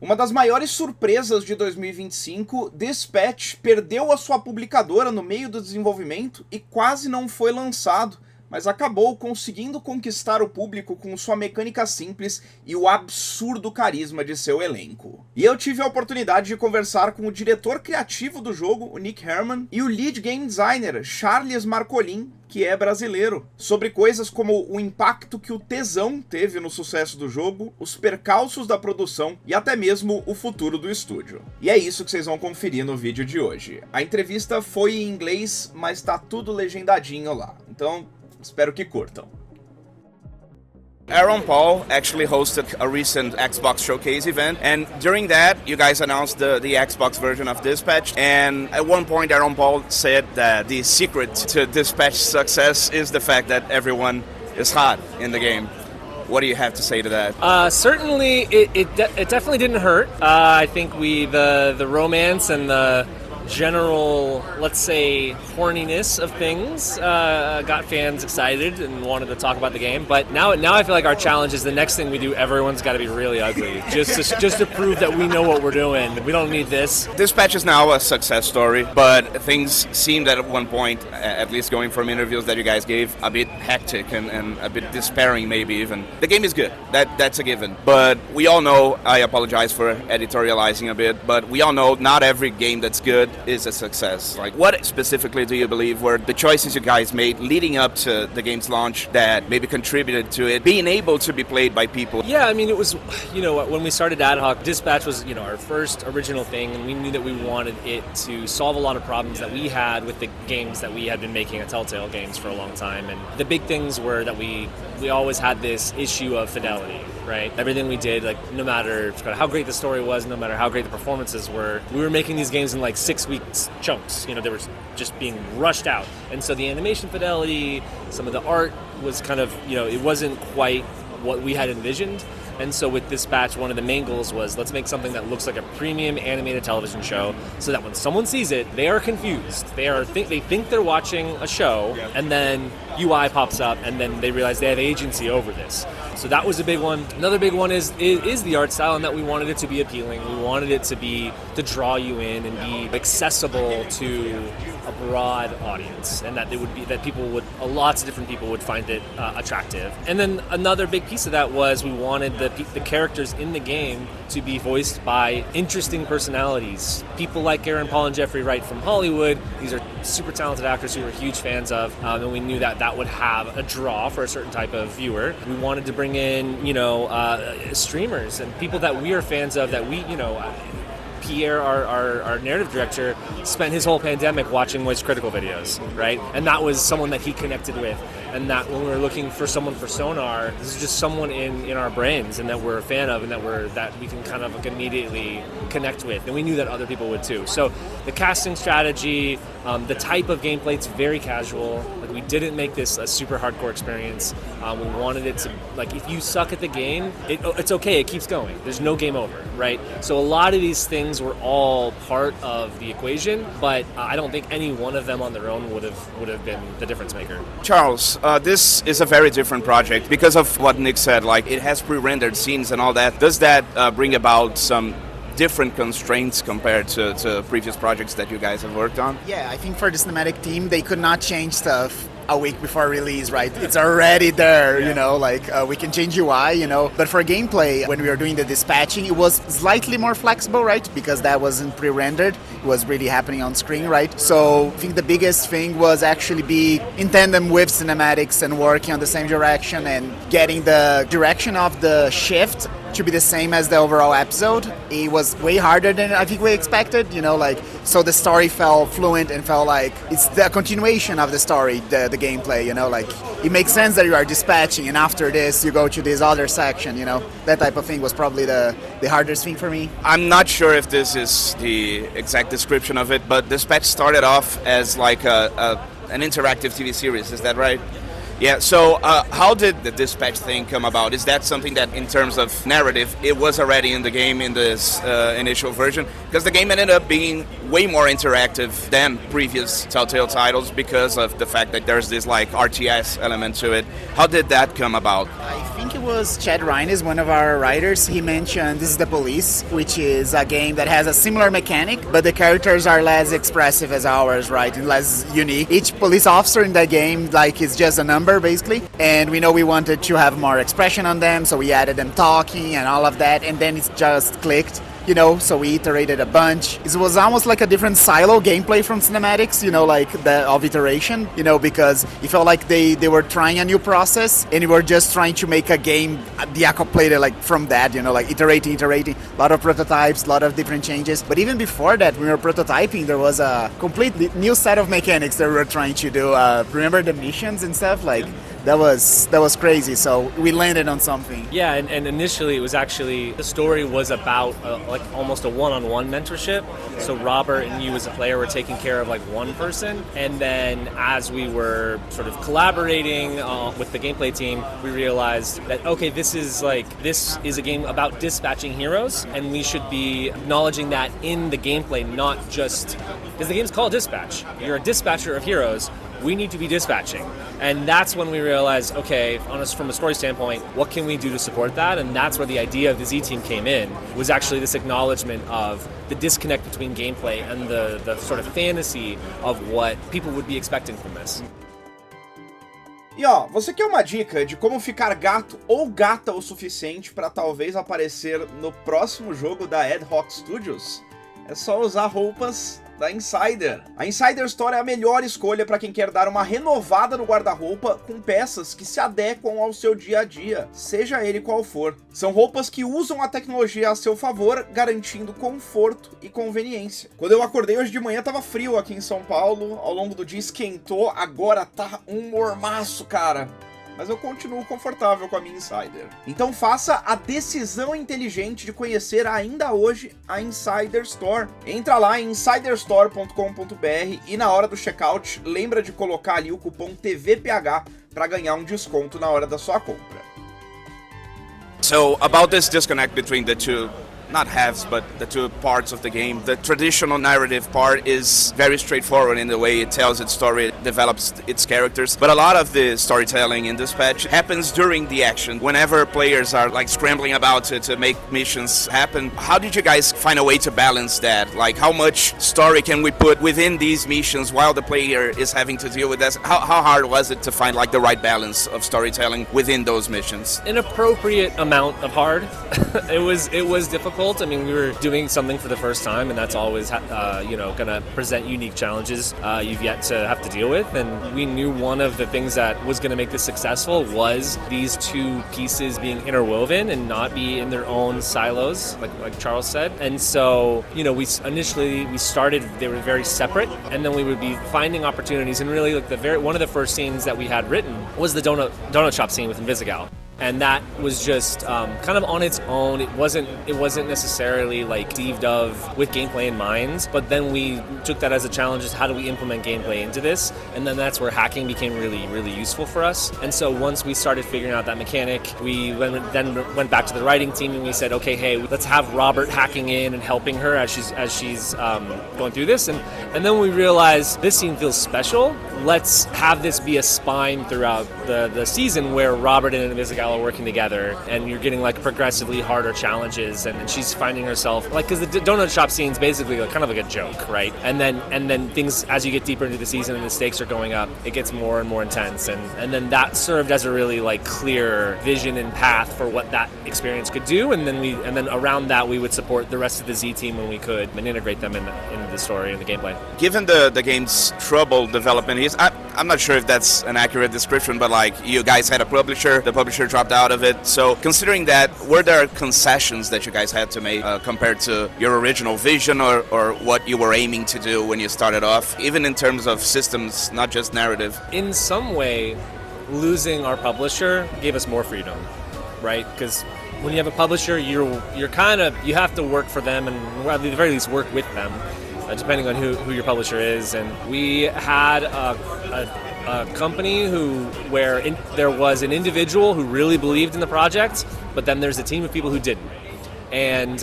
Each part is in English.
Uma das maiores surpresas de 2025, Dispatch perdeu a sua publicadora no meio do desenvolvimento e quase não foi lançado, mas acabou conseguindo conquistar o público com sua mecânica simples e o absurdo carisma de seu elenco. E eu tive a oportunidade de conversar com o diretor criativo do jogo, o Nick Herman, e o lead game designer, Charles Marcolin, que é brasileiro, sobre coisas como o impacto que o tesão teve no sucesso do jogo, os percalços da produção e até mesmo o futuro do estúdio. E é isso que vocês vão conferir no vídeo de hoje. A entrevista foi em inglês, mas tá tudo legendadinho lá, então espero que curtam. Aaron Paul actually hosted a recent Xbox showcase event, and during that you guys announced the Xbox version of Dispatch, and at one point Aaron Paul said that the secret to Dispatch success is the fact that everyone is hot in the game. What do you have to say to that? Certainly it definitely didn't hurt. I think the romance and the general, let's say, horniness of things got fans excited and wanted to talk about the game. But now I feel like our challenge is the next thing we do, everyone's got to be really ugly, just to prove that we know what we're doing. We don't need this. Dispatch is now a success story, but things seemed at one point, at least going from interviews that you guys gave, a bit hectic and a bit despairing maybe even. The game is good, that's a given. But we all know, I apologize for editorializing a bit, but we all know not every game that's good is a success. Like, what specifically do you believe were the choices you guys made leading up to the game's launch that maybe contributed to it being able to be played by people? Yeah, I mean, it was, when we started Ad Hoc, Dispatch was, our first original thing, and we knew that we wanted it to solve a lot of problems that we had with the games that we had been making at Telltale Games for a long time. And the big things were that we always had this issue of fidelity, right? Everything we did, like, no matter how great the story was, no matter how great the performances were, we were making these games in like 6 weeks chunks. They were just being rushed out. And so the animation fidelity, some of the art was kind of, it wasn't quite what we had envisioned. And so with Dispatch, one of the main goals was, let's make something that looks like a premium animated television show so that when someone sees it, they are confused. They think they're watching a show, and then UI pops up, and then they realize they have agency over this. So that was a big one. Another big one is the art style, and that we wanted it to be appealing. We wanted it to draw you in and be accessible to a broad audience, and that lots of different people would find it attractive. And then another big piece of that was we wanted the characters in the game to be voiced by interesting personalities. People like Aaron Paul and Jeffrey Wright from Hollywood. These are super talented actors who we're huge fans of, and we knew that would have a draw for a certain type of viewer. We wanted to bring in, streamers and people that we are fans of, that we, Pierre, our narrative director, spent his whole pandemic watching Moist Critical videos, right? And that was someone that he connected with. And that when we were looking for someone for Sonar, this is just someone in our brains and that we're a fan of and that we can kind of like immediately connect with. And we knew that other people would too. So the casting strategy, the type of gameplay, it's very casual. Like, we didn't make this a super hardcore experience. We wanted it to, like, if you suck at the game, it's okay, it keeps going. There's no game over, right? So a lot of these things were all part of the equation, but I don't think any one of them on their own would have been the difference maker. Charles, this is a very different project because of what Nick said. Like, it has pre-rendered scenes and all that. Does that bring about some different constraints compared to previous projects that you guys have worked on? Yeah, I think for the cinematic team, they could not change stuff a week before release, right? It's already there, we can change UI, But for gameplay, when we were doing the dispatching, it was slightly more flexible, right? Because that wasn't pre-rendered. It was really happening on screen, right? So I think the biggest thing was actually be in tandem with cinematics and working on the same direction and getting the direction of the shift to be the same as the overall episode. It was way harder than I think we expected, so the story felt fluent and felt like it's the continuation of the story, the gameplay, it makes sense that you are dispatching and after this you go to this other section, that type of thing was probably the hardest thing for me. I'm not sure if this is the exact description of it, but Dispatch started off as like an interactive TV series, is that right? Yeah, so how did the Dispatch thing come about? Is that something that, in terms of narrative, it was already in the game in this initial version? Because the game ended up being way more interactive than previous Telltale titles because of the fact that there's this like RTS element to it. How did that come about? I think it was Chad Reines, one of our writers. He mentioned This is the Police, which is a game that has a similar mechanic, but the characters are less expressive as ours, right, and less unique. Each police officer in that game, like, is just a number, basically, and we know we wanted to have more expression on them, so we added them talking and all of that, and then it just clicked. So we iterated a bunch. It was almost like a different silo gameplay from cinematics, like of iteration, because it felt like they were trying a new process and we were just trying to make a game deaccoplated like from that, like iterating, a lot of prototypes, a lot of different changes. But even before that, when we were prototyping, there was a completely new set of mechanics that we were trying to do. Remember the missions and stuff? Like, that was crazy, so we landed on something. Yeah, and initially it was actually, the story was about like almost a one-on-one mentorship. So Robert and you as a player were taking care of like one person, and then as we were sort of collaborating with the gameplay team, we realized that, okay, this is a game about dispatching heroes, and we should be acknowledging that in the gameplay, not just, because the game's called Dispatch. You're a dispatcher of heroes. We need to be dispatching. And that's when we realized, okay, from a story standpoint, what can we do to support that? And that's where the idea of the Z team came in, was actually this acknowledgement of the disconnect between gameplay and the sort of fantasy of what people would be expecting from this. E ó, você quer uma dica de como ficar gato ou gata o suficiente para talvez aparecer no próximo jogo da Ad Hoc Studios? É só usar roupas da Insider. A Insider Store é a melhor escolha para quem quer dar uma renovada no guarda-roupa com peças que se adequam ao seu dia a dia, seja ele qual for. São roupas que usam a tecnologia a seu favor, garantindo conforto e conveniência. Quando eu acordei hoje de manhã tava frio aqui em São Paulo, ao longo do dia esquentou, agora tá um mormaço, cara. Mas eu continuo confortável com a minha Insider. Então faça a decisão inteligente de conhecer ainda hoje a Insider Store. Entra lá em insiderstore.com.br e na hora do checkout, lembra de colocar ali o cupom tvPH para ganhar um desconto na hora da sua compra. So about this disconnect between the two, not halves, but the two parts of the game. The traditional narrative part is very straightforward in the way it tells its story, it develops its characters. But a lot of the storytelling in Dispatch happens during the action, whenever players are like scrambling about to make missions happen. How did you guys find a way to balance that? Like, how much story can we put within these missions while the player is having to deal with that? How hard was it to find like the right balance of storytelling within those missions? An appropriate amount of hard. It was difficult. I mean, we were doing something for the first time, and that's always, going to present unique challenges you've yet to have to deal with. And we knew one of the things that was going to make this successful was these two pieces being interwoven and not be in their own silos, like Charles said. And so, we started, they were very separate, and then we would be finding opportunities. And really, like one of the first scenes that we had written was the donut shop scene with Invisigal. And that was just kind of on its own. It wasn't necessarily like conceived of with gameplay in mind, but then we took that as a challenge, is how do we implement gameplay into this? And then that's where hacking became really, really useful for us. And so once we started figuring out that mechanic, we then went back to the writing team and we said, okay, hey, let's have Robert hacking in and helping her as she's going through this. And then we realized this scene feels special. Let's have this be a spine throughout the season where Robert and Invisigal are working together, and you're getting like progressively harder challenges, and she's finding herself like, because the donut shop scene is basically like, kind of like a joke, right? And then things, as you get deeper into the season and the stakes are going up, it gets more and more intense, and then that served as a really like clear vision and path for what that experience could do, and then around that we would support the rest of the Z team when we could and integrate them in the story and the gameplay. Given the game's troubled development, I'm not sure if that's an accurate description, but like, you guys had a publisher, the publisher dropped out of it. So considering that, were there concessions that you guys had to make compared to your original vision or what you were aiming to do when you started off, even in terms of systems, not just narrative? In some way, losing our publisher gave us more freedom, right? Because when you have a publisher, you have to work for them, and at the very least work with them, depending on who your publisher is. And we had a company where there was an individual who really believed in the project, but then there's a team of people who didn't. and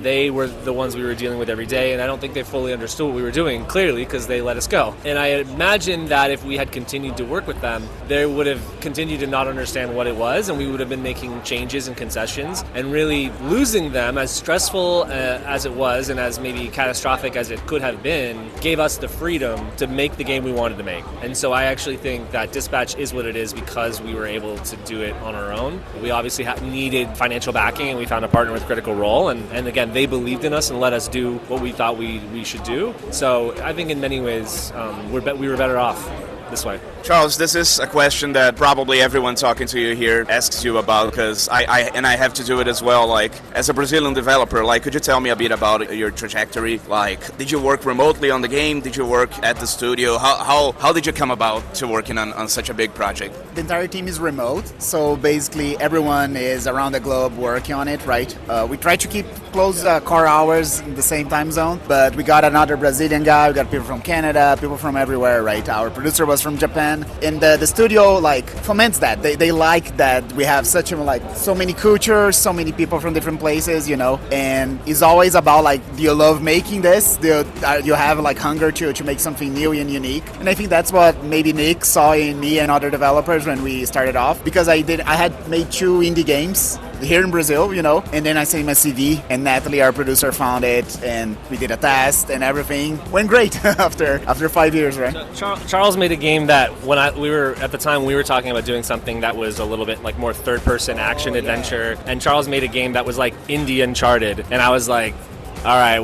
they were the ones we were dealing with every day, and I don't think they fully understood what we were doing, clearly, because they let us go. And I imagine that if we had continued to work with them, they would have continued to not understand what it was, and we would have been making changes and concessions, and really losing them, as stressful as it was and as maybe catastrophic as it could have been, gave us the freedom to make the game we wanted to make. And so I actually think that Dispatch is what it is because we were able to do it on our own. We obviously needed financial backing, and we found a partner with Critical Role, and again, they believed in us and let us do what we thought we should do. So I think in many ways we were better off this way. Charles, this is a question that probably everyone talking to you here asks you about, because I have to do it as well. Like, as a Brazilian developer, like, could you tell me a bit about your trajectory? Like, did you work remotely on the game? Did you work at the studio? How did you come about to working on such a big project? The entire team is remote, so basically everyone is around the globe working on it, right? We try to keep close core hours in the same time zone, but we got another Brazilian guy, we got people from Canada, people from everywhere, right? Our producer was from Japan, and the studio like foments that. They like that we have such so many cultures, so many people from different places, and it's always about like, do you love making this? Do you have like hunger to make something new and unique? And I think that's what maybe Nick saw in me and other developers when we started off, because I had made 2 indie games here in Brazil, and then I sent my CV, and Natalie, our producer, found it, and we did a test, and everything went great after 5 years, right? Charles made a game that we were talking about doing something that was a little bit like more third-person action adventure, and Charles made a game that was like indie Uncharted, and I was like, all right,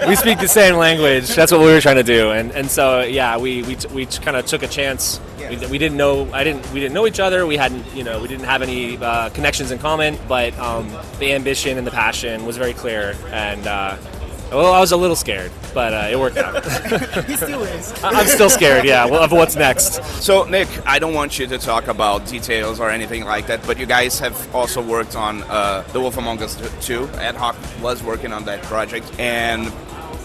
we speak the same language. That's what we were trying to do, and so yeah, we kind of took a chance. We didn't know each other. We didn't have any connections in common, but the ambition and the passion was very clear. And I was a little scared, but it worked out. He still is. I'm still scared, yeah, of what's next. So, Nick, I don't want you to talk about details or anything like that, but you guys have also worked on The Wolf Among Us 2. Ad Hoc was working on that project, and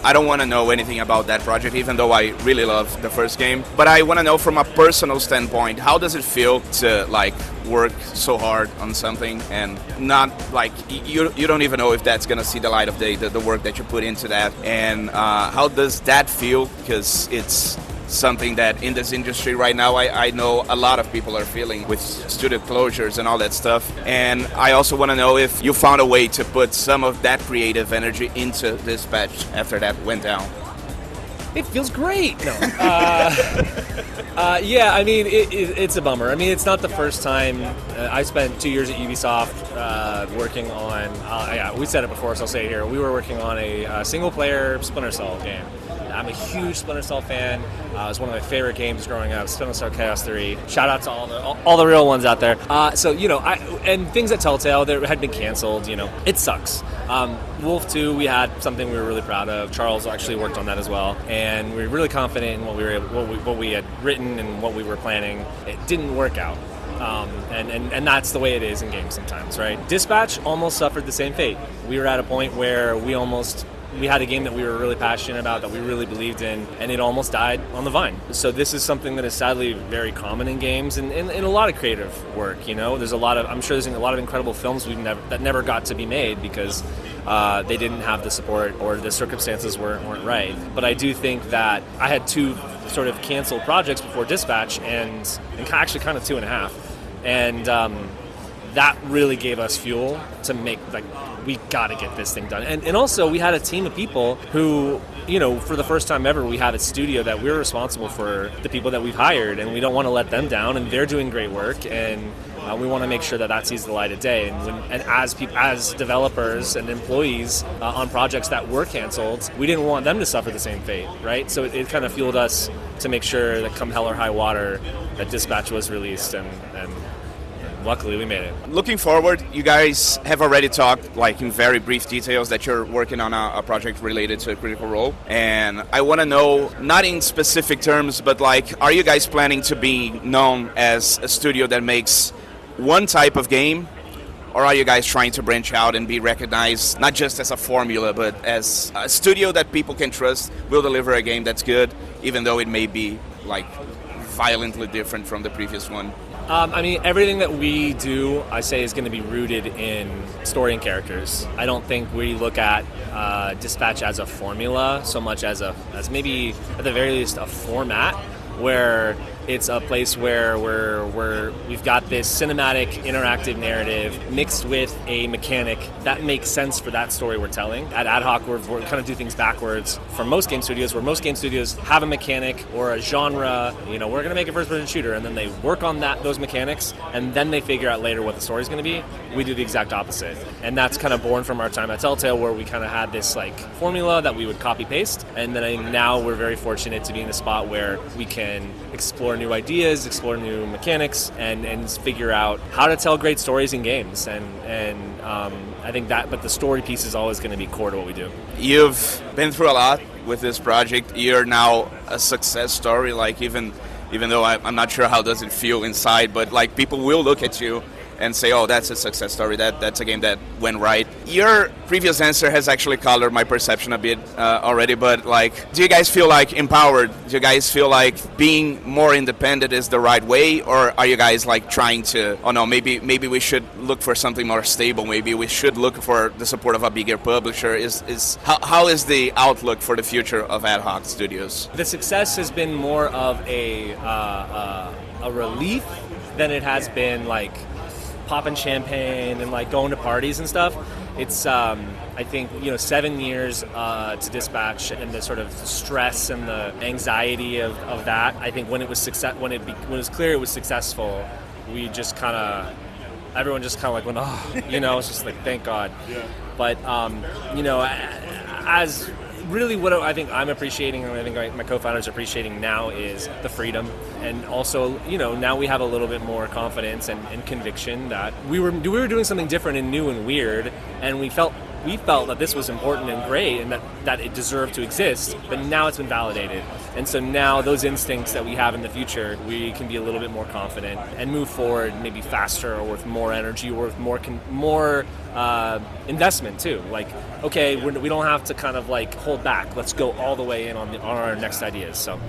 I don't want to know anything about that project, even though I really love the first game. But I want to know from a personal standpoint, how does it feel to like work so hard on something and not like you don't even know if that's going to see the light of day, the work that you put into that, and how does that feel? Because it's something that in this industry right now, I know a lot of people are feeling with studio closures and all that stuff. And I also want to know if you found a way to put some of that creative energy into Dispatch after that went down. It feels great. No. Yeah, I mean, it's a bummer. I mean, it's not the first time. I spent 2 years at Ubisoft working on, we said it before, so I'll say it here. We were working on a single-player Splinter Cell game. I'm a huge Splinter Cell fan. It was one of my favorite games growing up, Splinter Cell Chaos 3. Shout out to all the real ones out there. So, and things at Telltale that had been canceled, it sucks. Wolf 2, we had something we were really proud of. Charles actually worked on that as well, and we were really confident in what we had written and what we were planning. It didn't work out. And that's the way it is in games sometimes, right? Dispatch almost suffered the same fate. We were at a point where we had a game that we were really passionate about, that we really believed in, and it almost died on the vine. So this is something that is sadly very common in games and in a lot of creative work. There's I'm sure there's a lot of incredible films that never got to be made because they didn't have the support or the circumstances weren't right. But I do think that I had 2 sort of canceled projects before Dispatch, and actually kind of 2.5, and that really gave us fuel to make, like, we got to get this thing done. And also, we had a team of people who, for the first time ever, we had a studio that we're responsible for the people that we've hired, and we don't want to let them down, and they're doing great work, and we want to make sure that sees the light of day. And as developers and employees on projects that were canceled, we didn't want them to suffer the same fate, right? So it kind of fueled us to make sure that come hell or high water, that Dispatch was released, and luckily we made it. Looking forward, you guys have already talked, like in very brief details, that you're working on a project related to Critical Role. And I want to know, not in specific terms, but like, are you guys planning to be known as a studio that makes one type of game? Or are you guys trying to branch out and be recognized not just as a formula, but as a studio that people can trust will deliver a game that's good, even though it may be like violently different from the previous one? I mean, everything that we do, I say, is going to be rooted in story and characters. I don't think we look at Dispatch as a formula so much as maybe, at the very least, a format where it's a place where we've got this cinematic, interactive narrative mixed with a mechanic that makes sense for that story we're telling. At Ad Hoc, we're kind of do things backwards from most game studios, where most game studios have a mechanic or a genre. We're going to make a first-person shooter, and then they work on those mechanics, and then they figure out later what the story's going to be. We do the exact opposite, and that's kind of born from our time at Telltale, where we kind of had this like formula that we would copy-paste, and then now we're very fortunate to be in a spot where we can explore new ideas, explore new mechanics, and figure out how to tell great stories in games. And I think but the story piece is always going to be core to what we do. You've been through a lot with this project. You're now a success story. Like even though I'm not sure how does it feel inside, but like people will look at you and say, oh, that's a success story, that's a game that went right. Your previous answer has actually colored my perception a bit already, but like, do you guys feel like empowered? Do you guys feel like being more independent is the right way? Or are you guys like trying to, oh no, maybe we should look for something more stable, maybe we should look for the support of a bigger publisher? How is the outlook for the future of Ad Hoc Studios? The success has been more of a relief than it has been like popping champagne and like going to parties and stuff. It's I think 7 years to Dispatch, and the sort of stress and the anxiety of that. I think when it was when it was clear it was successful, we just everyone just kind of like went, oh, it's just like, thank God. Yeah. But as really what I think I'm appreciating, and I think my co-founders are appreciating now, is the freedom. And also, now we have a little bit more confidence and conviction that we were doing something different and new and weird, and we felt that this was important and great, and that it deserved to exist, but now it's been validated. And so now those instincts that we have in the future, we can be a little bit more confident and move forward maybe faster, or with more energy, or with more investment too. Like, okay, we don't have to kind of like hold back. Let's go all the way in on our next ideas. So.